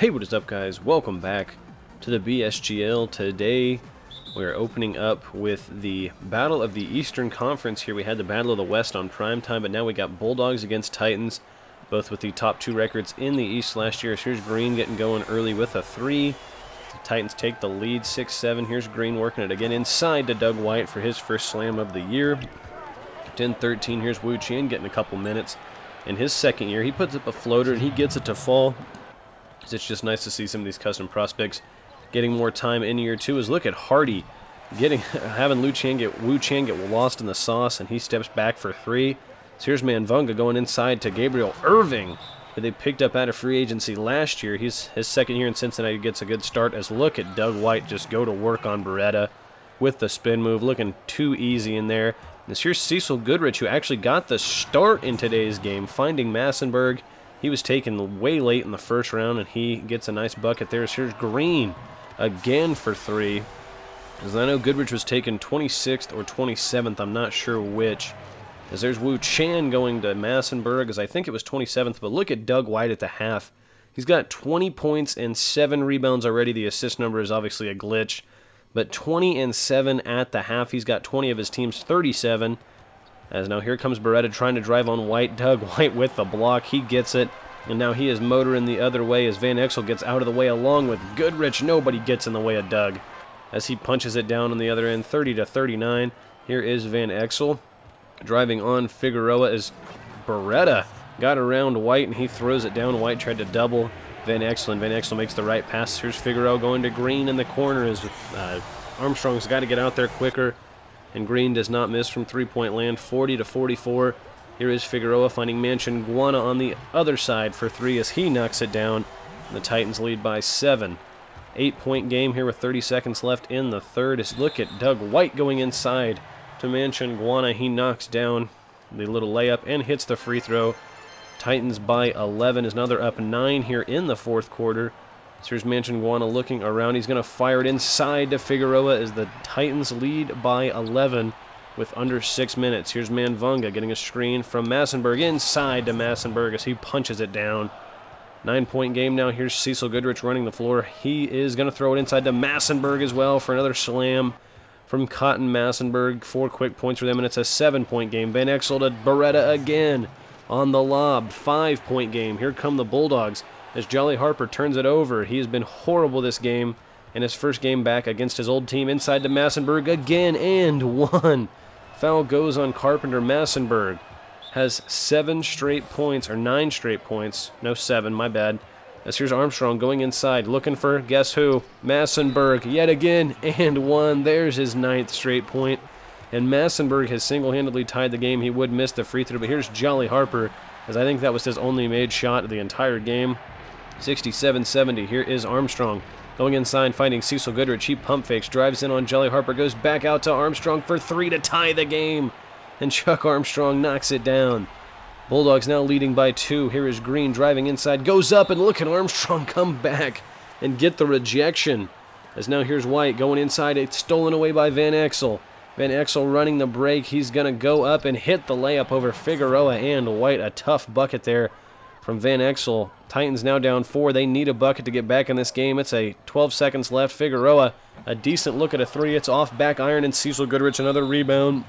Hey, what is up, guys? Welcome back to the BSGL. Today we're opening up with the Battle of the Eastern Conference here. We had the Battle of the West on primetime, but now we got Bulldogs against Titans, both with the top two records in the East last year. So here's Green getting going early with a 3. The Titans take the lead 6-7. Here's Green working it again inside to Doug White for his first slam of the year. 10-13. Here's Wu Qian getting a couple minutes. In his second year, he puts up a floater and he gets it to fall. It's just nice to see some of these custom prospects getting more time in year two. Is look at Hardy having Wu Qian get lost in the sauce, and he steps back for 3. So here's Manvunga going inside to Gabriel Irving, who they picked up out of free agency last year. His second year in Cincinnati gets a good start. As look at Doug White just go to work on Beretta with the spin move, looking too easy in there. This here's Cecil Goodrich, who actually got the start in today's game, finding Massenburg. He was taken way late in the first round, and he gets a nice bucket there. So here's Green again for 3. As I know Goodrich was taken 26th or 27th, I'm not sure which. As there's Wu Qian going to Massenburg, as I think it was 27th, but look at Doug White at the half. He's got 20 points and 7 rebounds already. The assist number is obviously a glitch, but 20 and 7 at the half. He's got 20 of his team's 37. As now here comes Beretta trying to drive on White. Doug White with the block. He gets it. And now he is motoring the other way as Van Exel gets out of the way along with Goodrich. Nobody gets in the way of Doug as he punches it down on the other end, 30-39. Here is Van Exel driving on Figueroa as Beretta got around White and he throws it down. White tried to double Van Exel, and Van Exel makes the right pass. Here's Figueroa going to Green in the corner as Armstrong's got to get out there quicker. And Green does not miss from three-point land, 40-44. Here is Figueroa finding Mansion Guana on the other side for 3 as he knocks it down. The Titans lead by 7. 8-point game here with 30 seconds left in the third. As look at Doug White going inside to Mansion Guana. He knocks down the little layup and hits the free throw. Titans by 11 is now they're up 9 here in the fourth quarter. So here's Mansion Guana looking around. He's going to fire it inside to Figueroa as the Titans lead by 11 with under 6 minutes. Here's Manvunga getting a screen from Massenburg inside to Massenburg as he punches it down. 9-point game now. Here's Cecil Goodrich running the floor. He is going to throw it inside to Massenburg as well for another slam from Cotton Massenburg. 4 quick points for them, and it's a 7-point game. Van Exel to Beretta again on the lob. 5-point game. Here come the Bulldogs as Jolly Harper turns it over. He has been horrible this game in his first game back against his old team. Inside to Massenburg again, and 1. Foul goes on Carpenter. Massenburg has 7 straight points, or 9 straight points. No, 7, my bad. As here's Armstrong going inside, looking for, guess who? Massenburg yet again, and 1. There's his 9th straight point. And Massenburg has single-handedly tied the game. He would miss the free throw, but here's Jolly Harper, as I think that was his only made shot of the entire game. 67-70. Here is Armstrong going inside, finding Cecil Goodrich. He pump fakes, drives in on Jolly Harper, goes back out to Armstrong for 3 to tie the game. And Chuck Armstrong knocks it down. Bulldogs now leading by 2. Here is Green driving inside, goes up, and look at Armstrong come back and get the rejection. As now here's White going inside. It's stolen away by Van Exel. Van Exel running the break. He's going to go up and hit the layup over Figueroa and White. A tough bucket there from Van Exel. Titans now down 4. They need a bucket to get back in this game. It's a 12 seconds left. Figueroa, a decent look at a 3. It's off back iron, and Cecil Goodrich another rebound.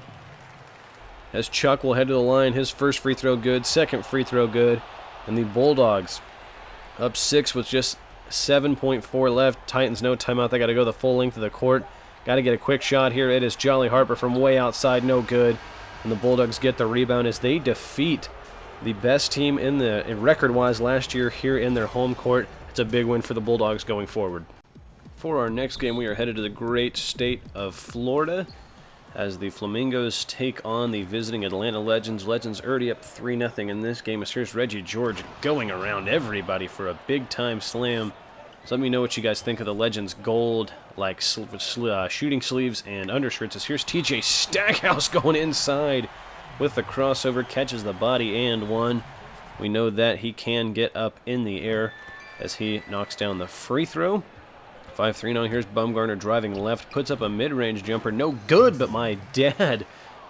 As Chuck will head to the line. His first free throw good, second free throw good. And the Bulldogs up 6 with just 7.4 left. Titans no timeout. They got to go the full length of the court. Got to get a quick shot here. It is Jolly Harper from way outside. No good. And the Bulldogs get the rebound as they defeat the best team in the record-wise last year here in their home court. It's a big win for the Bulldogs going forward. For our next game, we are headed to the great state of Florida as the Flamingos take on the visiting Atlanta Legends. Legends already up 3-0 in this game. As here's Reggie George going around everybody for a big-time slam. So let me know what you guys think of the Legends gold, like shooting sleeves and undershirts. As here's TJ Stackhouse going inside with the crossover, catches the body and 1. We know that he can get up in the air as he knocks down the free throw. 5-3 now. Here's Bumgarner driving left, puts up a mid-range jumper. No good, but my dad,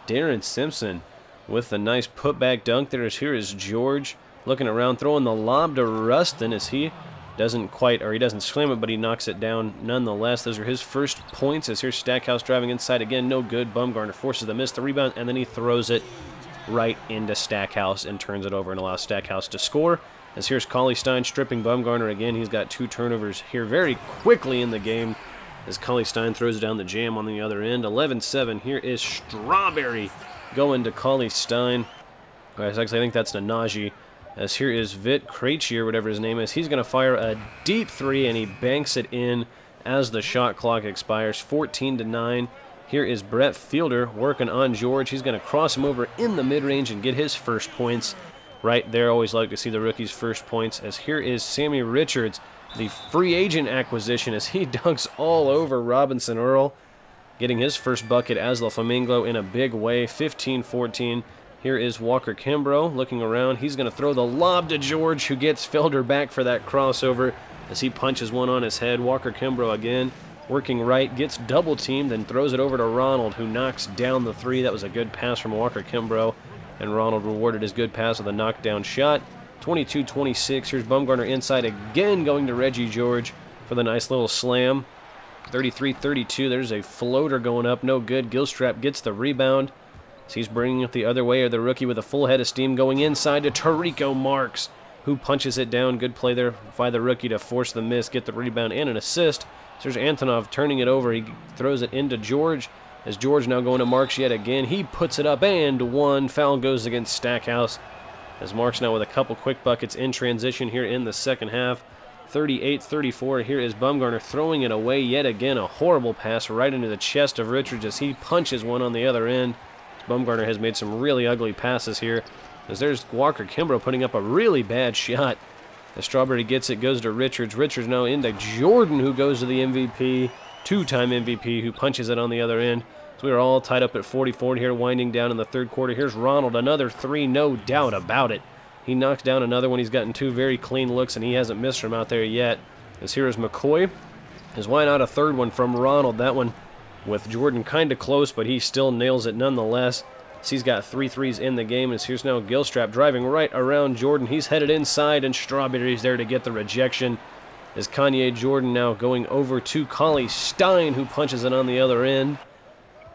Darren Simpson, with a nice putback dunk there. Here is George looking around, throwing the lob to Rustin as he Doesn't quite, or he doesn't slam it, but he knocks it down nonetheless. Those are his first points, as here's Stackhouse driving inside again. No good. Bumgarner forces the miss, the rebound, and then he throws it right into Stackhouse and turns it over and allows Stackhouse to score. As here's Cauley Stein stripping Bumgarner again. He's got 2 turnovers here very quickly in the game, as Cauley Stein throws it down the jam on the other end. 11-7. Here is Strawberry going to Cauley Stein. Actually, I think that's Nanaji. As here is Vit Krejci, or whatever his name is. He's going to fire a deep 3, and he banks it in as the shot clock expires. 14-9. Here is Brett Fielder working on George. He's going to cross him over in the mid-range and get his first points right there. Always like to see the rookie's first points. As here is Sammy Richards, the free agent acquisition, as he dunks all over Robinson Earl, getting his first bucket as the Flamingo in a big way. 15-14. Here is Walker Kimbrough looking around. He's going to throw the lob to George, who gets Felder back for that crossover as he punches one on his head. Walker Kimbrough again working right, gets double teamed, and throws it over to Ronald, who knocks down the 3. That was a good pass from Walker Kimbrough, and Ronald rewarded his good pass with a knockdown shot. 22-26. Here's Bumgarner inside again, going to Reggie George for the nice little slam. 33-32. There's a floater going up, no good. Gilstrap gets the rebound. So he's bringing it the other way, or the rookie with a full head of steam going inside to Tarico Marks, who punches it down. Good play there by the rookie to force the miss, get the rebound, and an assist. So there's Antonov turning it over. He throws it into George, as George now going to Marks yet again. He puts it up, and one. Foul goes against Stackhouse, as Marks now with a couple quick buckets in transition here in the second half. 38-34. Here is Bumgarner throwing it away yet again. A horrible pass right into the chest of Richards as he punches one on the other end. Bumgarner has made some really ugly passes here, as there's Walker Kimbrough putting up a really bad shot. As Strawberry gets it, goes to Richards. Richards now into Jordan, who goes to the MVP, 2-time MVP, who punches it on the other end. So we are all tied up at 44 here, winding down in the third quarter. Here's Ronald, another 3, no doubt about it. He knocks down another one. He's gotten 2 very clean looks, and he hasn't missed from out there yet. As here is McCoy. As why not a third one from Ronald? That one with Jordan kind of close, but he still nails it nonetheless. So he's got 3 threes in the game, as here's now Gilstrap driving right around Jordan. He's headed inside, and Strawberry's there to get the rejection. As Kanye Jordan now going over to Cauley Stein, who punches it on the other end.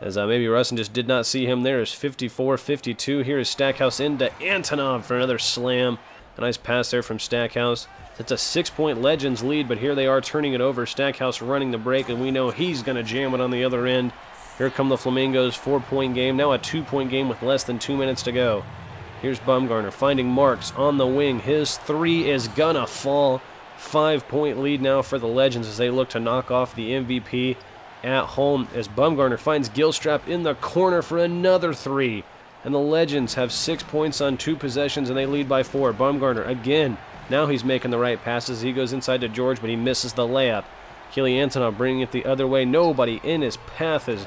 As maybe Rustin just did not see him there. Is 54-52. Here is Stackhouse into Antonov for another slam. A nice pass there from Stackhouse. It's a 6-point Legends lead, but here they are turning it over. Stackhouse running the break, and we know he's going to jam it on the other end. Here come the Flamingos, 4-point game. Now a 2-point game with less than 2 minutes to go. Here's Bumgarner finding Marks on the wing. His 3 is gonna fall. 5-point lead now for the Legends as they look to knock off the MVP at home, as Bumgarner finds Gilstrap in the corner for another 3. And the Legends have 6 points on 2 possessions, and they lead by 4. Bumgarner again. Now he's making the right passes. He goes inside to George, but he misses the layup. Achille Antonov bringing it the other way. Nobody in his path, as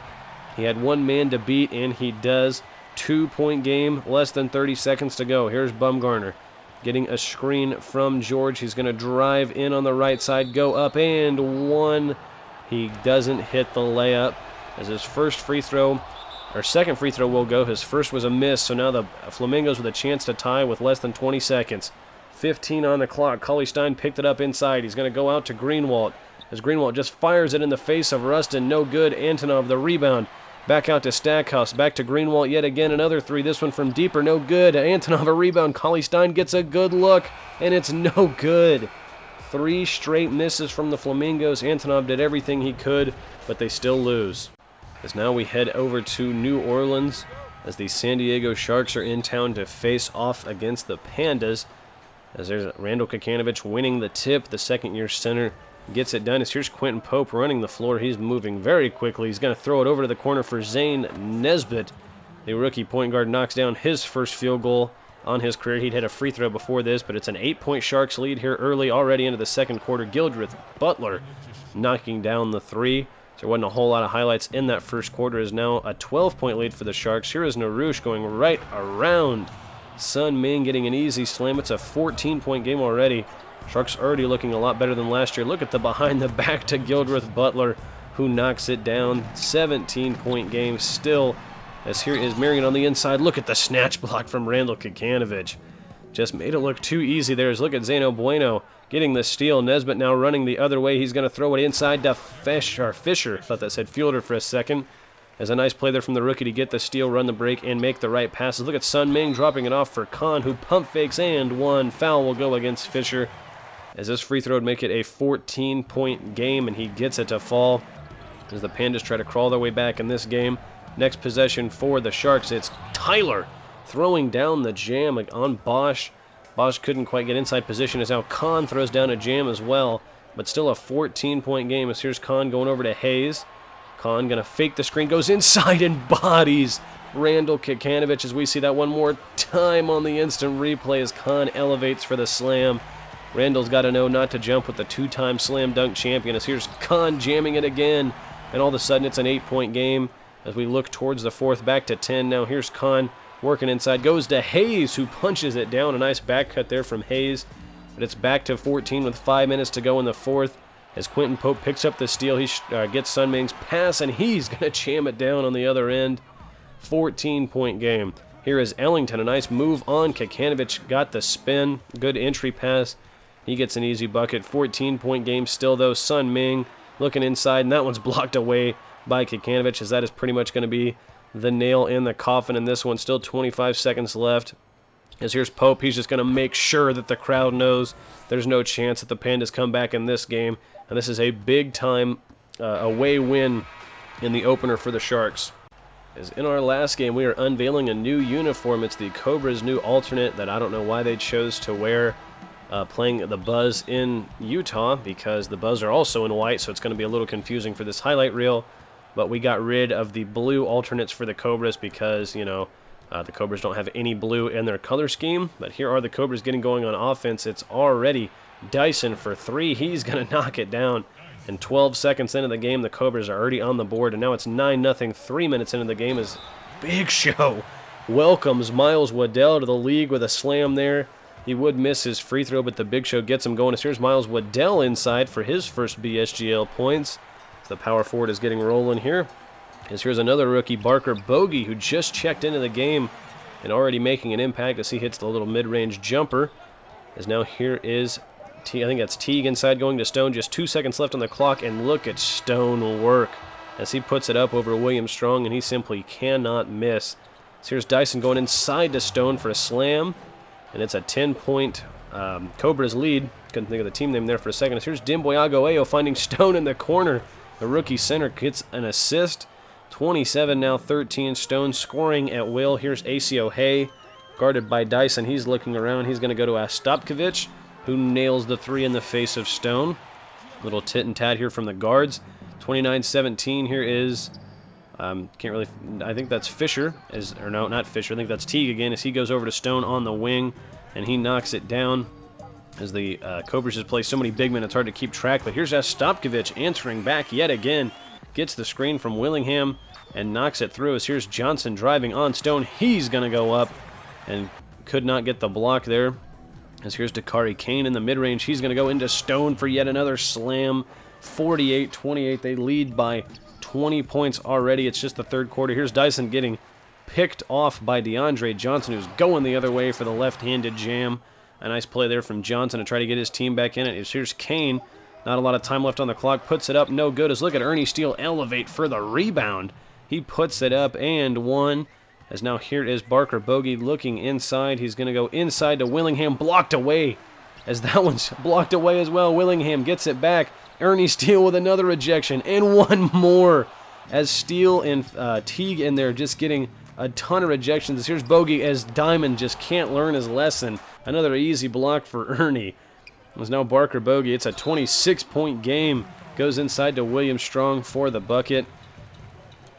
he had 1 man to beat, and he does. 2-point game, less than 30 seconds to go. Here's Bumgarner getting a screen from George. He's going to drive in on the right side, go up, and 1. He doesn't hit the layup, as his first free throw, or second free throw will go. His first was a miss, so now the Flamingos with a chance to tie with less than 20 seconds. 15 on the clock. Cauley Stein picked it up inside. He's going to go out to Greenwald, as Greenwald just fires it in the face of Rustin. No good. Antonov the rebound. Back out to Stackhouse. Back to Greenwald yet again. Another 3. This one from deeper. No good. Antonov a rebound. Cauley Stein gets a good look, and it's no good. 3 straight misses from the Flamingos. Antonov did everything he could, but they still lose. As now we head over to New Orleans, as the San Diego Sharks are in town to face off against the Pandas. As there's Randall Kakanovich winning the tip. The second-year center gets it done. As here's Quentin Pope running the floor. He's moving very quickly. He's going to throw it over to the corner for Zane Nesbitt. The rookie point guard knocks down his first field goal on his career. He'd hit a free throw before this, but it's an 8-point Sharks lead here early, already into the second quarter. Gildreth Butler knocking down the 3. There wasn't a whole lot of highlights in that first quarter. Is now a 12-point lead for the Sharks. Here is Narush going right around Sun Min, getting an easy slam. It's a 14-point game already. Sharks already looking a lot better than last year. Look at the behind the back to Gildreth Butler, who knocks it down. 17-point game still, as here is Marion on the inside. Look at the snatch block from Randall Kakanovich. Just made it look too easy there. Look at Zeno Bueno getting the steal. Nesbitt now running the other way. He's going to throw it inside to Fisher. Thought that said Fielder for a second. As a nice play there from the rookie to get the steal, run the break, and make the right passes. Look at Sun Ming dropping it off for Khan, who pump fakes, and one. Foul will go against Fisher, as this free throw would make it a 14-point game, and he gets it to fall as the Pandas try to crawl their way back in this game. Next possession for the Sharks, it's Tyler throwing down the jam on Bosch. Bosch couldn't quite get inside position, as now Khan throws down a jam as well, but still a 14-point game, as here's Khan going over to Hayes. Khan going to fake the screen, goes inside and bodies Randall Kikanovich, as we see that one more time on the instant replay as Khan elevates for the slam. Randall's got to know not to jump with the two-time slam dunk champion, as here's Khan jamming it again, and all of a sudden it's an 8-point game as we look towards the fourth, back to 10. Now here's Khan working inside, goes to Hayes, who punches it down. A nice back cut there from Hayes, but it's back to 14 with 5 minutes to go in the fourth. As Quentin Pope picks up the steal, he gets Sun Ming's pass, and he's going to jam it down on the other end. 14-point game. Here is Ellington, a nice move on. Kikanovich got the spin. Good entry pass. He gets an easy bucket. 14-point game still, though. Sun Ming looking inside, and that one's blocked away by Kikanovich, as that is pretty much going to be the nail in the coffin in this one. Still 25 seconds left. As here's Pope, he's just going to make sure that the crowd knows there's no chance that the Pandas come back in this game. And this is a big-time away win in the opener for the Sharks. As in our last game, we are unveiling a new uniform. It's the Cobra's new alternate that I don't know why they chose to wear playing the Buzz in Utah, because the Buzz are also in white, so it's going to be a little confusing for this highlight reel. But we got rid of the blue alternates for the Cobras because, you know, the Cobras don't have any blue in their color scheme. But here are the Cobras getting going on offense. It's already Dyson for 3. He's going to knock it down. And 12 seconds into the game, the Cobras are already on the board. And now it's 9-0. 3 minutes into the game as Big Show welcomes Miles Waddell to the league with a slam there. He would miss his free throw, but the Big Show gets him going. As here's Miles Waddell inside for his first BSGL points. The power forward is getting rolling here. As here's another rookie, Barker Bogey, who just checked into the game and already making an impact as he hits the little mid-range jumper. As now here is I think that's Teague inside going to Stone. Just 2 seconds left on the clock, and look at Stone work as he puts it up over William Strong, and he simply cannot miss. So here's Dyson going inside to Stone for a slam, and it's a 10-point Cobra's lead. Couldn't think of the team name there for a second. So here's Dimboyago Ayo finding Stone in the corner. The rookie center gets an assist. 27 now, 13. Stone scoring at will. Here's ACO Hay, guarded by Dyson. He's looking around. He's going to go to Astopkovich, who nails the 3 in the face of Stone. Little tit and tat here from the guards. 29-17. Here is, I think that's Fisher. Or no, not Fisher. I think that's Teague again as he goes over to Stone on the wing, and he knocks it down. As the Cobras just play so many big men, it's hard to keep track. But here's Astopkovich answering back yet again. Gets the screen from Willingham and knocks it through. As here's Johnson driving on Stone. He's going to go up and could not get the block there. As here's Dakari Kane in the mid-range. He's going to go into Stone for yet another slam. 48-28. They lead by 20 points already. It's just the third quarter. Here's Dyson getting picked off by Deandre Johnson, who's going the other way for the left-handed jam. A nice play there from Johnson to try to get his team back in it. Here's Kane. Not a lot of time left on the clock. Puts it up. No good. As look at Ernie Steele elevate for the rebound. He puts it up and one. As now here is Barker Bogey looking inside. He's going to go inside to Willingham. Blocked away. As that one's blocked away as well. Willingham gets it back. Ernie Steele with another rejection. And one more. As Steele and Teague in there just getting a ton of rejections. Here's Bogey as Diamond just can't learn his lesson. Another easy block for Ernie. As now Barker Bogey. It's a 26-point game. Goes inside to William Strong for the bucket.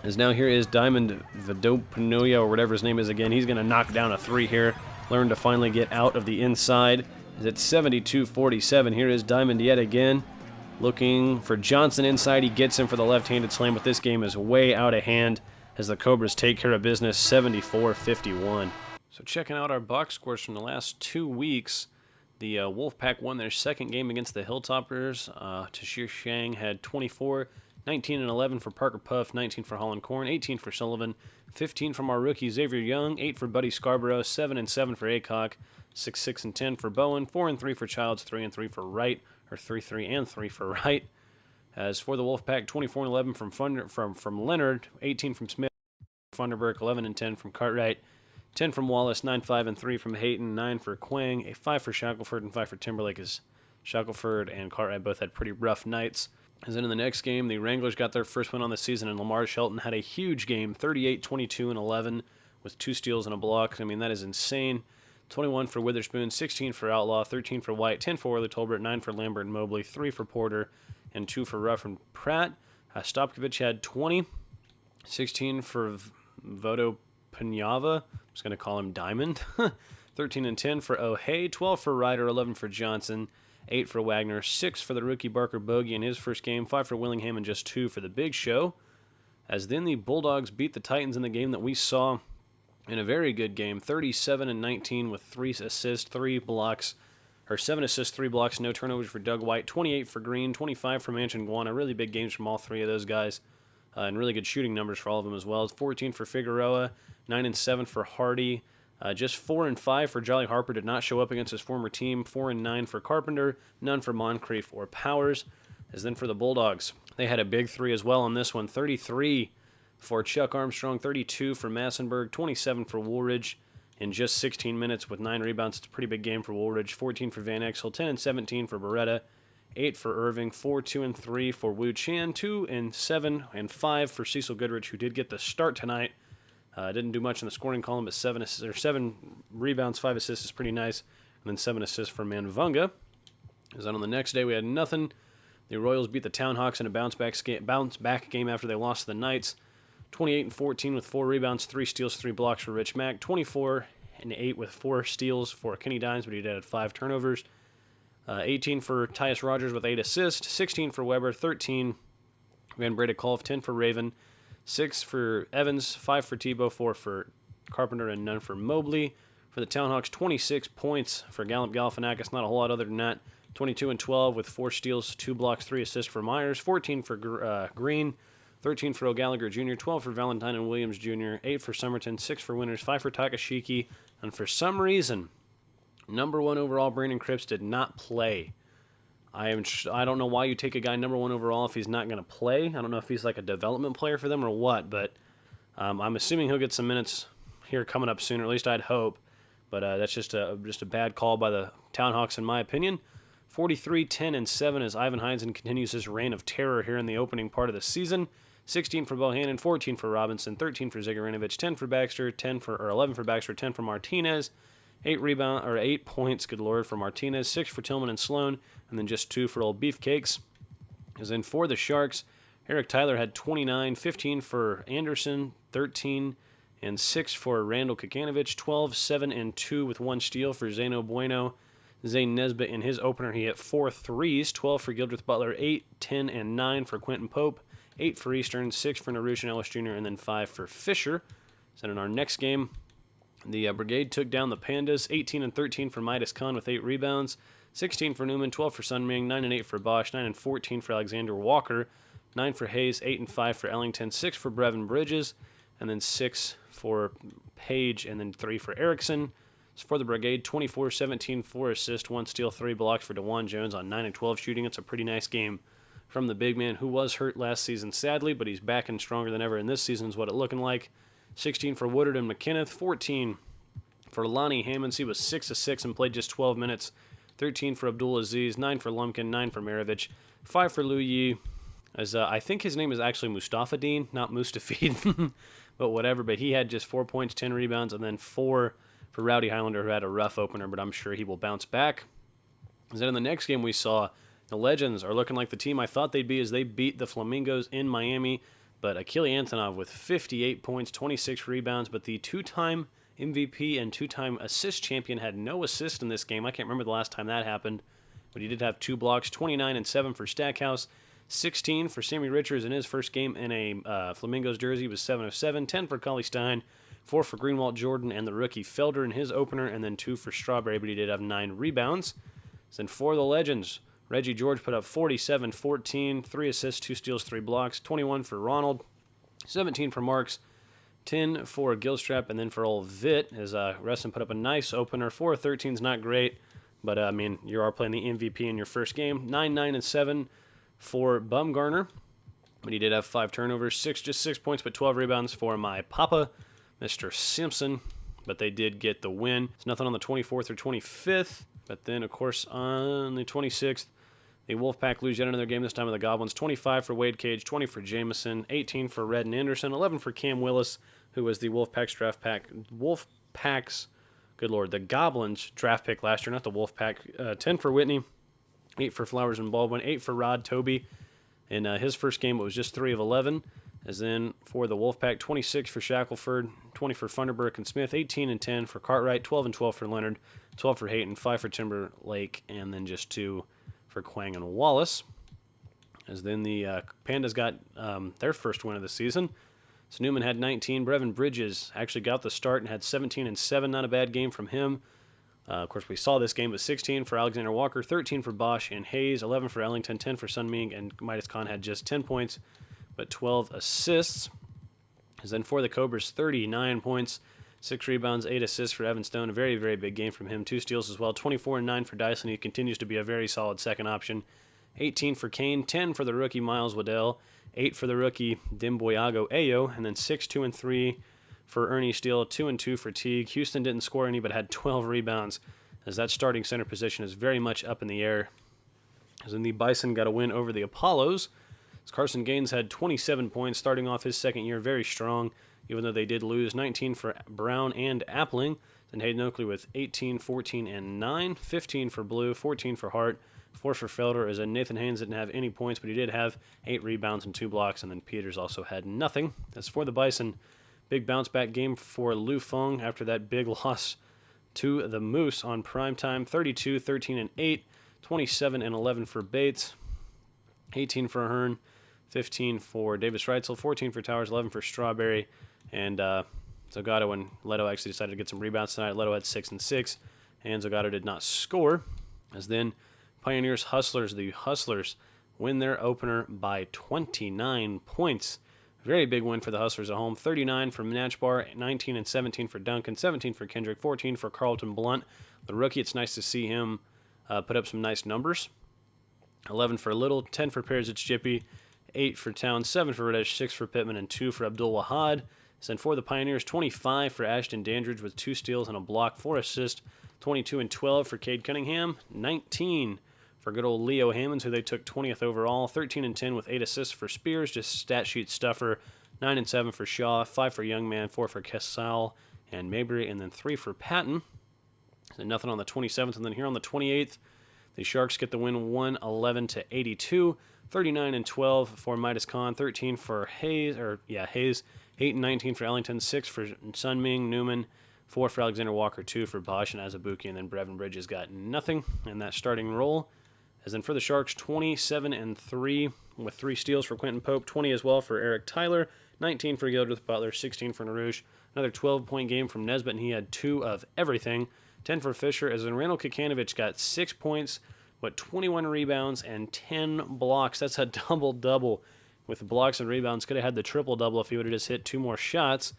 As now here is Diamond Vidopanoia, or whatever his name is again. He's going to knock down a 3 here. Learn to finally get out of the inside. As it's 72-47. Here is Diamond yet again. Looking for Johnson inside. He gets him for the left-handed slam, but this game is way out of hand as the Cobras take care of business 74-51. So checking out our box scores from the last 2 weeks. The Wolfpack won their second game against the Hilltoppers. Tashir Shang had 24. 19 and 11 for Parker Puff, 19 for Holland Corn, 18 for Sullivan, 15 from our rookie Xavier Young, 8 for Buddy Scarborough, 7 and 7 for Aycock, 6, 6 and 10 for Bowen, 4 and 3 for Childs, 3 and 3 for Wright, or 3, 3 and 3 for Wright. As for the Wolfpack, 24 and 11 from Leonard, 18 from Smith, Funderburk, 11 and 10 from Cartwright, 10 from Wallace, 9, 5 and 3 from Hayton, 9 for Quang, a 5 for Shackelford, and 5 for Timberlake, as Shackelford and Cartwright both had pretty rough nights. As in the next game, the Wranglers got their first win on the season, and Lamar Shelton had a huge game, 38, 22, and 11, with 2 steals and a block. I mean, that is insane. 21 for Witherspoon, 16 for Outlaw, 13 for White, 10 for Worley Tolbert, 9 for Lambert and Mobley, 3 for Porter, and 2 for Ruff and Pratt. Stopkovich had 20, 16 for Vodo Pinava. I'm just going to call him Diamond. 13 and 10 for O'Hay, 12 for Ryder, 11 for Johnson, 8 for Wagner, 6 for the rookie Barker Bogey in his first game, 5 for Willingham, and just 2 for the Big Show. As then the Bulldogs beat the Titans in the game that we saw in a very good game, 37 and 19 with 3 assists, 3 blocks, or 7 assists, 3 blocks, no turnovers for Doug White, 28 for Green, 25 for Manchin-Guana. Really big games from all 3 of those guys, and really good shooting numbers for all of them as well. 14 for Figueroa, 9 and 7 for Hardy. Just 4 and 5 for Jolly Harper, did not show up against his former team. 4 and 9 for Carpenter, none for Moncrief or Powers. As then for the Bulldogs, they had a big 3 as well on this one. 33 for Chuck Armstrong, 32 for Massenberg, 27 for Woolridge in just 16 minutes with 9 rebounds. It's a pretty big game for Woolridge. 14 for Van Exel, 10 and 17 for Beretta, 8 for Irving, 4, 2 and 3 for Wu Chan, 2 and 7 and 5 for Cecil Goodrich, who did get the start tonight. Didn't do much in the scoring column, but 7 rebounds, 5 assists is pretty nice. And then 7 assists for Manvunga. As then on the next day, we had nothing. The Royals beat the Townhawks in a bounce back game after they lost to the Knights. 28 and 14 with 4 rebounds, 3 steals, 3 blocks for Rich Mack. 24 and 8 with 4 steals for Kenny Dimes, but he did have 5 turnovers. 18 for Tyus Rogers with 8 assists. 16 for Weber. 13 Van Breda Kolf. 10 for Raven. 6 for Evans, 5 for Tebow, 4 for Carpenter, and none for Mobley. For the Townhawks, 26 points for Gallup Galifianakis, not a whole lot other than that. 22 and 12 with 4 steals, 2 blocks, 3 assists for Myers. 14 for Green, 13 for O'Gallagher Jr., 12 for Valentine and Williams Jr., 8 for Somerton, 6 for Winters, 5 for Takashiki, and for some reason, number 1 overall Brandon Cripps did not play. I don't know why you take a guy number 1 overall if he's not going to play. I don't know if he's like a development player for them or what, but I'm assuming he'll get some minutes here coming up soon, or at least I'd hope. But that's just a bad call by the Townhawks in my opinion. 43, 10, and 7 as Ivan Heinzen continues his reign of terror here in the opening part of the season. 16 for Bohannon, 14 for Robinson, 13 for Zigarinovich, 10 for Baxter, 11 for Baxter, 10 for Martinez. 8 points, good lord, for Martinez, 6 for Tillman and Sloan, and then just 2 for old Beefcakes. As in for the Sharks, Eric Tyler had 29, 15 for Anderson, 13 and 6 for Randall Kakanovich, 12, 7 and 2 with 1 steal for Zeno Bueno. Zane Nesbitt in his opener, he hit 4 threes, 12 for Gildreth Butler, 8, 10, and 9 for Quentin Pope, 8 for Eastern, 6 for Narush and Ellis Jr., and then 5 for Fisher. So in our next game, the Brigade took down the Pandas, 18 and 13 for Midas Khan with 8 rebounds, 16 for Newman, 12 for Sunming, 9 and 8 for Bosch, 9 and 14 for Alexander Walker, 9 for Hayes, 8 and 5 for Ellington, 6 for Brevin Bridges, and then 6 for Page, and then 3 for Erickson. So for the Brigade, 24, 17, 4 assists, 1 steal, 3 blocks for DeJuan Jones on 9 and 12 shooting. It's a pretty nice game from the big man who was hurt last season, sadly, but he's back and stronger than ever, and this season is what it's looking like. 16 for Woodard and McKenneth, 14 for Lonnie Hammonds. He was 6 of 6 and played just 12 minutes. 13 for Abdul Aziz, 9 for Lumpkin, 9 for Maravich, 5 for Liu Yi. As I think his name is actually Mustafa Dean, not Mustafid, but whatever. But he had just 4 points, 10 rebounds, and then 4 for Rowdy Highlander, who had a rough opener, but I'm sure he will bounce back. And then in the next game we saw, the Legends are looking like the team I thought they'd be as they beat the Flamingos in Miami. But Achille Antonov with 58 points, 26 rebounds, but the 2-time MVP and 2-time assist champion had no assist in this game. I can't remember the last time that happened, but he did have 2 blocks, 29 and 7 for Stackhouse, 16 for Sammy Richards in his first game in a Flamingos jersey. He was 7 of 7, 10 for Cully Stein, 4 for Greenwald Jordan and the rookie Felder in his opener, and then 2 for Strawberry, but he did have 9 rebounds. Then for the Legends, Reggie George put up 47, 14, 3 assists, 2 steals, 3 blocks. 21 for Ronald, 17 for Marks, 10 for Gilstrap, and then for old Vit, as Reston put up a nice opener. 4 of 13 is not great, but I mean, you are playing the MVP in your first game. 9, 9, and 7 for Bumgarner, but he did have 5 turnovers. Just 6 points, but 12 rebounds for my Papa, Mr. Simpson. But they did get the win. It's nothing on the 24th or 25th, but then, of course, on the 26th, the Wolfpack lose yet another game, this time with the Goblins. 25 for Wade Cage, 20 for Jameson, 18 for Red and Anderson, 11 for Cam Willis, who was the Wolfpack's the Goblins draft pick last year, not the Wolfpack. 10 for Whitney, 8 for Flowers and Baldwin, 8 for Rod Toby. In his first game, it was just 3 of 11. As then for the Wolfpack, 26 for Shackelford, 20 for Funderburk and Smith, 18 and 10 for Cartwright, 12 and 12 for Leonard, 12 for Hayton, 5 for Timberlake, and then just 2 for Quang and Wallace. As then the Pandas got their first win of the season. So Newman had 19. Brevin Bridges actually got the start and had 17 and 7. Not a bad game from him. Of course, we saw this game with 16 for Alexander Walker, 13 for Bosch and Hayes, 11 for Ellington, 10 for Sun Ming, and Midas Khan had just 10 points, but 12 assists. As then for the Cobras, 39 points, 6 rebounds, 8 assists for Evan Stone. A very, very big game from him. 2 steals as well. 24 and 9 for Dyson. He continues to be a very solid second option. 18 for Kane, 10 for the rookie Miles Waddell, 8 for the rookie Dimboyago Ayo, and then 6, 2, and 3 for Ernie Steele, 2 and 2 for Teague. Houston didn't score any, but had 12 rebounds, as that starting center position is very much up in the air. As then the Bison got a win over the Apollos. As Carson Gaines had 27 points, starting off his second year very strong, even though they did lose. 19 for Brown and Appling. Then Hayden Oakley with 18, 14, and 9. 15 for Blue, 14 for Hart, 4 for Felder, as in Nathan Haynes didn't have any points, but he did have 8 rebounds and 2 blocks, and then Peters also had nothing. As for the Bison, big bounce-back game for Lu Feng after that big loss to the Moose on primetime. 32, 13, and 8. 27 and 11 for Bates. 18 for Hearn. 15 for Davis Reitzel. 14 for Towers. 11 for Strawberry. And Zagato and Leto actually decided to get some rebounds tonight. Leto had 6 and 6, and Zagato did not score. As then Pioneers Hustlers, the Hustlers win their opener by 29 points. Very big win for the Hustlers at home. 39 for Natchbar, 19 and 17 for Duncan, 17 for Kendrick, 14 for Carlton Blunt. The rookie, it's nice to see him put up some nice numbers. 11 for Little, 10 for Perisic Jippy, 8 for Town, 7 for Reddish, 6 for Pittman, and 2 for Abdul Wahad. Then for the Pioneers, 25 for Ashton Dandridge with 2 steals and a block, 4 assists, 22 and 12 for Cade Cunningham, 19 for good old Leo Hammonds, who they took 20th overall, 13 and 10 with 8 assists for Spears, just stat sheet stuffer, 9 and 7 for Shaw, 5 for Youngman, 4 for Casal and Mabry, and then 3 for Patton. So nothing on the 27th, and then here on the 28th, the Sharks get the win 111 to 82, 39 and 12 for Midas Khan, 13 for Hayes, 8 and 19 for Ellington, 6 for Sun Ming, Newman, 4 for Alexander Walker, 2 for Bosch and Azabuki, and then Brevin Bridges got nothing in that starting role. As then for the Sharks, 27 and 3 with 3 steals for Quentin Pope, 20 as well for Eric Tyler, 19 for Gildreth Butler, 16 for Narouche. Another 12-point game from Nesbitt, and he had 2 of everything. 10 for Fisher, as then Randall Kikanovich got 6 points, but 21 rebounds and 10 blocks. That's a double-double with blocks and rebounds. Could have had the triple-double if he would have just hit 2 more shots.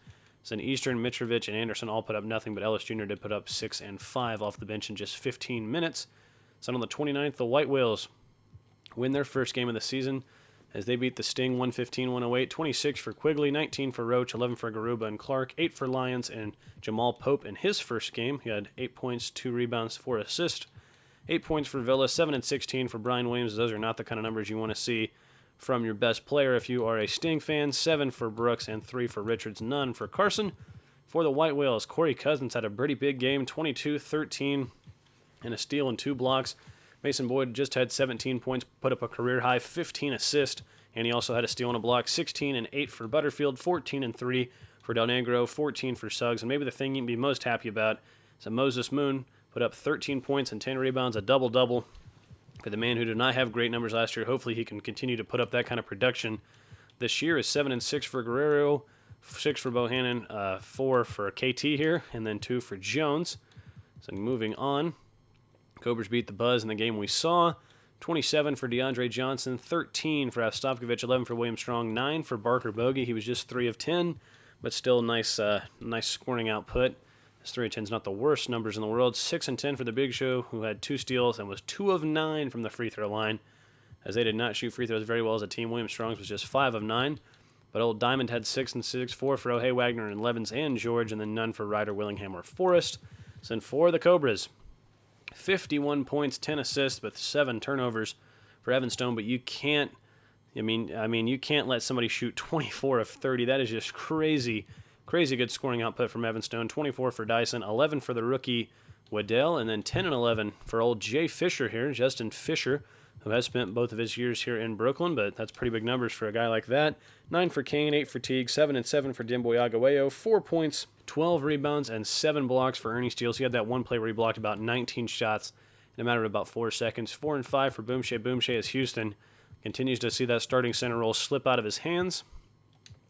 So then Eastern, Mitrovic, and Anderson all put up nothing, but Ellis Jr. did put up 6 and 5 off the bench in just 15 minutes. So on the 29th, the White Whales win their first game of the season as they beat the Sting 115-108, 26 for Quigley, 19 for Roach, 11 for Garuba and Clark, 8 for Lyons and Jamal Pope in his first game. He had 8 points, 2 rebounds, 4 assists. 8 points for Villa, 7 and 16 for Brian Williams. Those are not the kind of numbers you want to see from your best player if you are a Sting fan. 7 for Brooks and 3 for Richards, none for Carson. For the White Whales, Corey Cousins had a pretty big game, 22, 13, and a steal and 2 blocks. Mason Boyd just had 17 points, put up a career-high 15 assists, and he also had a steal and a block. 16 and 8 for Butterfield, 14 and 3 for Del Negro, 14 for Suggs, and maybe the thing you can be most happy about is that Moses Moon put up 13 points and 10 rebounds, a double-double for the man who did not have great numbers last year. Hopefully he can continue to put up that kind of production this year. Is 7 and 6 for Guerrero, 6 for Bohannon, 4 for KT here, and then 2 for Jones. So moving on, Cobras beat the Buzz in the game we saw, 27 for Deandre Johnson, 13 for Avstovkovich, 11 for William Strong, 9 for Barker Bogey. He was just 3 of 10, but still nice scoring output. His 3 of 10 is not the worst numbers in the world. 6 and 10 for the Big Show, who had 2 steals and was 2 of 9 from the free throw line, as they did not shoot free throws very well as a team. William Strong's was just 5 of 9. But Old Diamond had 6 and 6, 4 for O'Hay, Wagner, and Levins and George, and then none for Ryder, Willingham, or Forrest. So then for the Cobras, 51 points, 10 assists with 7 turnovers for Evan Stone. But you can't, you can't let somebody shoot 24 of 30. That is just crazy, crazy good scoring output from Evan Stone. 24 for Dyson, 11 for the rookie Waddell, and then 10 and 11 for old Jay Fisher here, Justin Fisher, who has spent both of his years here in Brooklyn, but that's pretty big numbers for a guy like that. 9 for Kane, 8 for Teague, 7 and 7 for Dimboy Agaweo, 4 points, 12 rebounds, and 7 blocks for Ernie Steele. So he had that one play where he blocked about 19 shots in a matter of about 4 seconds. 4 and 5 for Boomshay. Boomshay as Houston continues to see that starting center role slip out of his hands.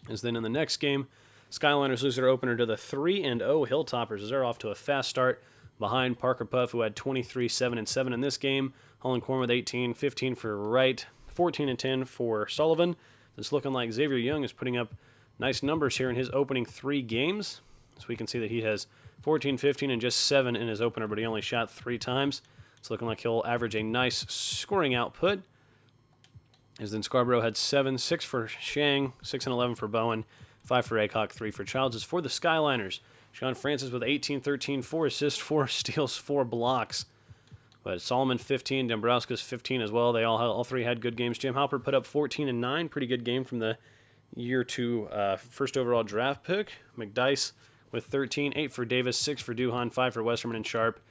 As then in the next game, Skyliners lose their opener to the 3-0 Hilltoppers as they're off to a fast start behind Parker Puff, who had 23, 7 and 7 in this game. Holland Corn with 18, 15 for Wright, 14 and 10 for Sullivan. It's looking like Xavier Young is putting up nice numbers here in his opening 3 games. So we can see that he has 14, 15, and just 7 in his opener, but he only shot 3 times. It's looking like he'll average a nice scoring output. As then Scarborough had 7, 6 for Shang, 6 and 11 for Bowen, 5 for Aycock, 3 for Childs. As for the Skyliners, Sean Francis with 18, 13, 4 assists, 4 steals, 4 blocks. But Solomon 15, Dombrowski's 15 as well. They all 3 had good games. Jim Halper put up 14 and 9, pretty good game from the year 2 first overall draft pick. McDice with 13, 8 for Davis, 6 for Duhan, 5 for Westerman and Sharp,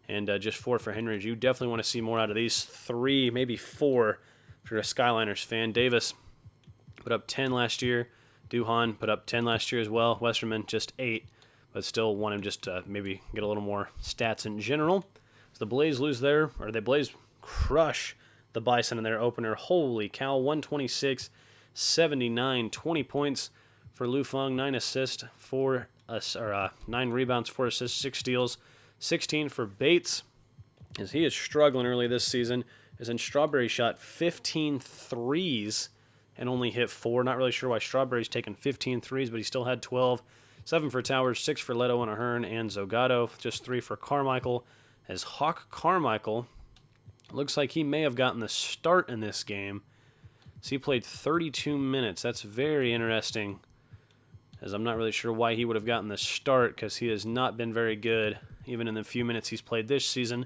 and just 4 for Henry. You definitely want to see more out of these 3, maybe 4, if you're a Skyliners fan. Davis put up 10 last year. Duhan put up 10 last year as well. Westerman just 8, but still want him just to maybe get a little more stats in general. So the Blaze Blaze crush the Bison in their opener. Holy cow, 126, 79, 20 points for Lu Feng, 9 assists, 9 rebounds, 4 assists, 6 steals, 16 for Bates, as he is struggling early this season. As in Strawberry shot 15 threes and only hit 4. Not really sure why Strawberry's taken 15 threes, but he still had 12. 7 for Towers, 6 for Leto and Ahern and Zogato, just 3 for Carmichael. As Hawk Carmichael, looks like he may have gotten the start in this game. So he played 32 minutes. That's very interesting, as I'm not really sure why he would have gotten the start, because he has not been very good, even in the few minutes he's played this season.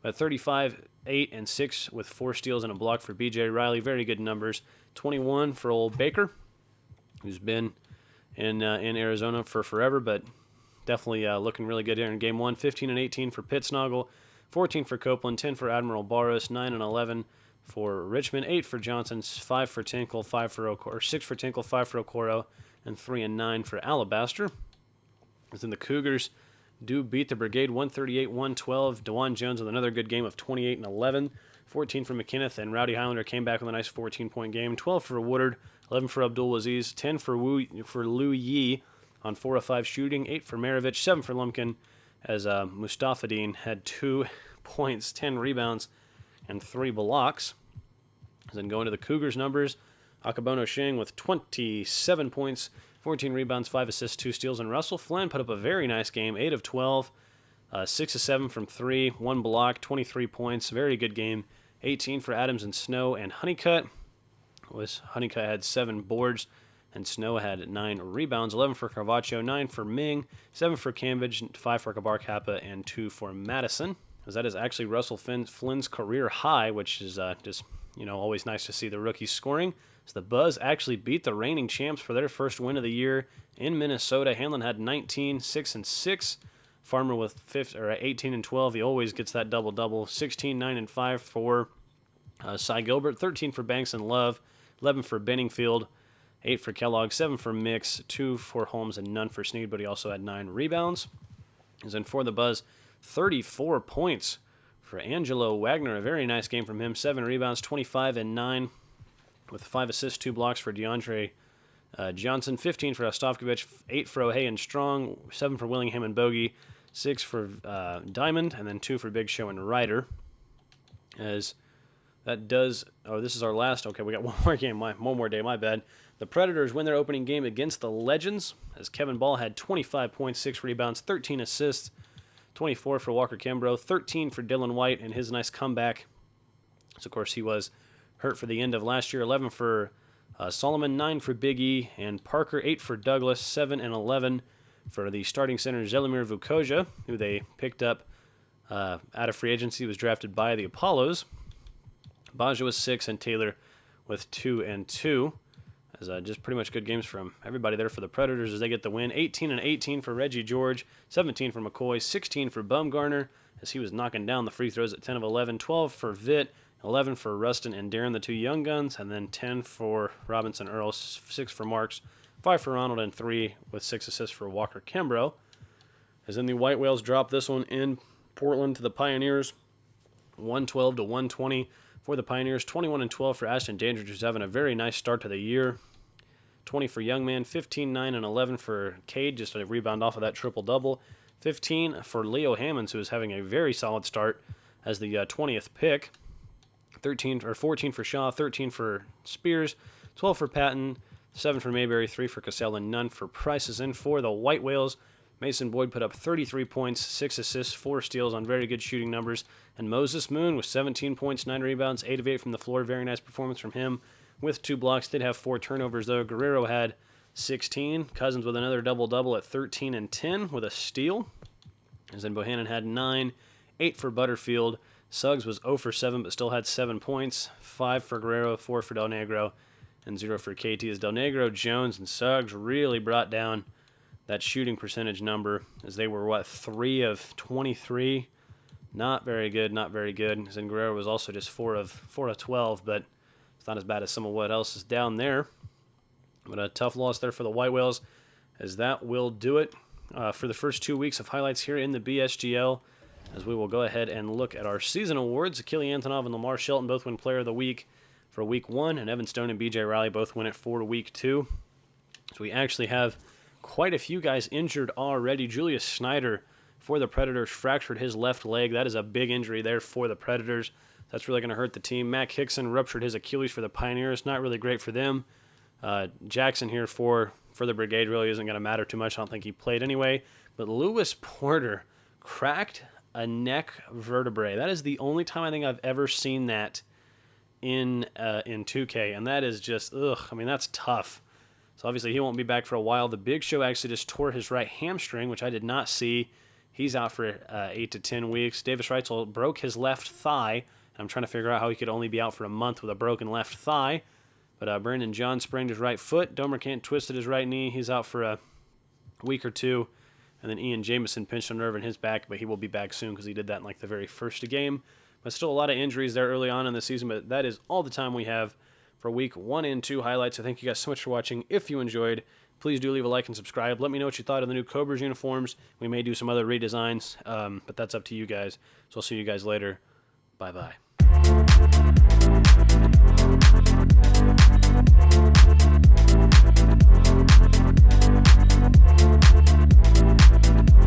But 35, 8, and 6 with 4 steals and a block for B.J. Riley. Very good numbers. 21 for old Baker, who's been in Arizona for forever, but definitely looking really good here in Game 1. 15 and 18 for Pittsnoggle, 14 for Copeland, 10 for Admiral Barros, 9 and 11 for Richmond, 8 for Johnson, 5 for Tinkle, 6 for Tinkle, 5 for Okoro, and 3 and 9 for Alabaster. As in the Cougars do beat the Brigade 138-112. DeJuan Jones with another good game of 28 and 11. 14 for McKinnon, and Rowdy Highlander came back with a nice 14-point game. 12 for Woodard, 11 for Abdul Aziz, 10 for Liu Yi on 4 of 5 shooting, 8 for Maravich, 7 for Lumpkin, as Mustafadine had 2 points, 10 rebounds, and 3 blocks. Then going to the Cougars numbers, Akabono Shing with 27 points, 14 rebounds, 5 assists, 2 steals, and Russell Flynn put up a very nice game, 8 of 12, 6 of 7 from 3, 1 block, 23 points, very good game. 18 for Adams and Snow, and Honeycutt had 7 boards, and Snow had 9 rebounds. 11 for Carvaccio, 9 for Ming, 7 for Cambridge, 5 for Kabar Kappa, and 2 for Madison. As that is actually Russell Flynn's career high, which is just always nice to see the rookies scoring. So the Buzz actually beat the reigning champs for their first win of the year in Minnesota. Hanlon had 19, 6 and 6. Farmer with 18 and 12. He always gets that double-double. 16, 9 and 5 for Cy Gilbert. 13 for Banks and Love. 11 for Benningfield. 8 for Kellogg. 7 for Mix. 2 for Holmes and none for Sneed, but he also had 9 rebounds. And then for the Buzz, 34 points for Angelo Wagner. A very nice game from him. 7 rebounds, 25 and 9 with 5 assists, 2 blocks for Deandre Johnson. 15 for Ostovkovich. 8 for O'Hay and Strong. 7 for Willingham and Bogey. 6 for Diamond, and then 2 for Big Show and Ryder. As That does... Oh, this is our last... Okay, we got one more game. One more day, my bad. The Predators win their opening game against the Legends, as Kevin Ball had 25 points, 6 rebounds, 13 assists, 24 for Walker Kimbrough, 13 for Dylan White in his nice comeback. So, of course, he was hurt for the end of last year. 11 for Solomon, 9 for Big E, and Parker, 8 for Douglas, 7 and 11 for the starting center, Zelimir Vukoja, who they picked up out of free agency, was drafted by the Apollos. Baja was 6, and Taylor with 2 and 2. As just pretty much good games from everybody there for the Predators as they get the win. 18 and 18 for Reggie George, 17 for McCoy, 16 for Bumgarner as he was knocking down the free throws at 10 of 11, 12 for Vitt, 11 for Rustin and Darren, the two young guns, and then 10 for Robinson Earl, 6 for Marks, 5 for Ronald, and 3 with 6 assists for Walker Kimbrough. As then the White Whales drop this one in Portland to the Pioneers, 112 to 120 for the Pioneers, 21 and 12 for Ashton Dandridge, who's having a very nice start to the year. 20 for Youngman, 15, 9, and 11 for Cade, just a rebound off of that triple-double. 15 for Leo Hammonds, who is having a very solid start as the 20th pick. 14 for Shaw, 13 for Spears, 12 for Patton, 7 for Mayberry, 3 for Cassell, and none for Prices. And for the White Whales, Mason Boyd put up 33 points, 6 assists, 4 steals on very good shooting numbers. And Moses Moon with 17 points, 9 rebounds, 8 of 8 from the floor. Very nice performance from him with 2 blocks. Did have 4 turnovers, though. Guerrero had 16. Cousins with another double-double at 13 and 10 with a steal. And then Bohannon had 9, 8 for Butterfield. Suggs was 0 for 7, but still had 7 points. 5 for Guerrero, 4 for Del Negro, and 0 for KT. As Del Negro, Jones, and Suggs really brought down that shooting percentage number, as they were, 3 of 23. Not very good, not very good. As in Guerrero was also just 4 of 12, but it's not as bad as some of what else is down there. But a tough loss there for the White Whales, as that will do it for the first 2 weeks of highlights here in the BSGL, as we will go ahead and look at our season awards. Achille Antonov and Lamar Shelton both win Player of the Week for Week 1, and Evan Stone and BJ Riley both win it for Week 2. So we actually have quite a few guys injured already. Julius Snyder for the Predators fractured his left leg. That is a big injury there for the Predators. That's really going to hurt the team. Mac Hickson ruptured his Achilles for the Pioneers. Not really great for them. Jackson here for the Brigade really isn't going to matter too much. I don't think he played anyway. But Lewis Porter cracked a neck vertebrae. That is the only time I think I've ever seen that in 2K, and that is just, I mean, that's tough. So obviously he won't be back for a while. The Big Show actually just tore his right hamstring, which I did not see. He's out for 8 to 10 weeks. Davis Reitzel broke his left thigh. I'm trying to figure out how he could only be out for a month with a broken left thigh. But Brandon John sprained his right foot. Domerkant twisted his right knee. He's out for a week or two. And then Ian Jameson pinched a nerve in his back, but he will be back soon because he did that in like the very first game. But still a lot of injuries there early on in the season. But that is all the time we have for Week 1 and 2 highlights. So thank you guys so much for watching. If you enjoyed, please do leave a like and subscribe. Let me know what you thought of the new Cobra's uniforms. We may do some other redesigns, but that's up to you guys. So I'll see you guys later. Bye-bye.